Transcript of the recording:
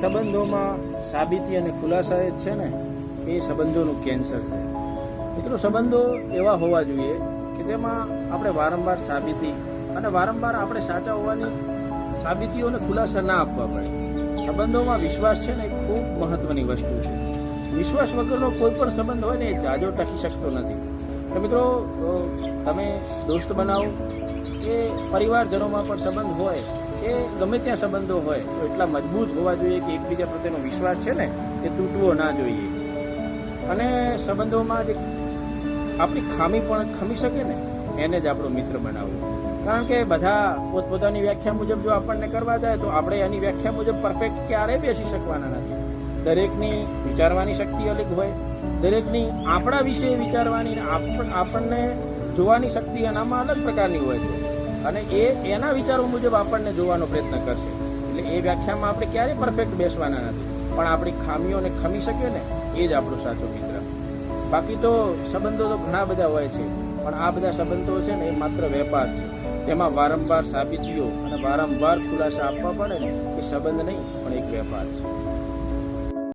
સંબંધોમાં સાબિતી અને ખુલાસા એ છે ને એ સંબંધોનું કેન્સર છે. મિત્રો, સંબંધો એવા હોવા જોઈએ કે તેમાં આપણે વારંવાર સાબિતી અને વારંવાર આપણે સાચા હોવાની સાબિતીઓને ખુલાસા ના આપવા પડે. સંબંધોમાં વિશ્વાસ છે ને એ ખૂબ મહત્વની વસ્તુ છે. વિશ્વાસ વગરનો કોઈ પણ સંબંધ હોય ને એ જાજો ટકી શકતો નથી. તો મિત્રો, તમે દોસ્ત બનાવો કે પરિવારજનોમાં પણ સંબંધ હોય કે ગમે ત્યાં સંબંધો હોય તો એટલા મજબૂત હોવા જોઈએ કે એકબીજા પ્રત્યેનો વિશ્વાસ છે ને એ તૂટવો ના જોઈએ. અને સંબંધોમાં જે આપણી ખામી પણ ખમી શકે ને એને જ આપણો મિત્ર બનાવવો. કારણ કે બધા પોતપોતાની વ્યાખ્યા મુજબ જો આપણને કરવા જાય તો આપણે એની વ્યાખ્યા મુજબ પરફેક્ટ ક્યારેય બેસી શકવાના નથી. દરેકની વિચારવાની શક્તિ અલગ હોય, દરેકની આપણા વિશે વિચારવાની આપણને જોવાની શક્તિ એનામાં અલગ પ્રકારની હોય છે અને એના વિચારો મુજબ આપણને જોવાનો પ્રયત્ન કરશે. એટલે એ વ્યાખ્યામાં આપણે ક્યારેય પરફેક્ટ બેસવાના નથી, પણ આપણી ખામીઓને ખમી શકીએ ને એ જ આપણો સાચો મિત્ર. બાકી તો સંબંધો તો ઘણા બધા હોય છે, પણ આ બધા સંબંધો છે ને એ માત્ર વેપાર છે. તેમાં વારંવાર સાબિતીઓ અને વારંવાર ખુલાસા આપવા પડે ને એ સંબંધ નહીં પણ એક વેપાર છે.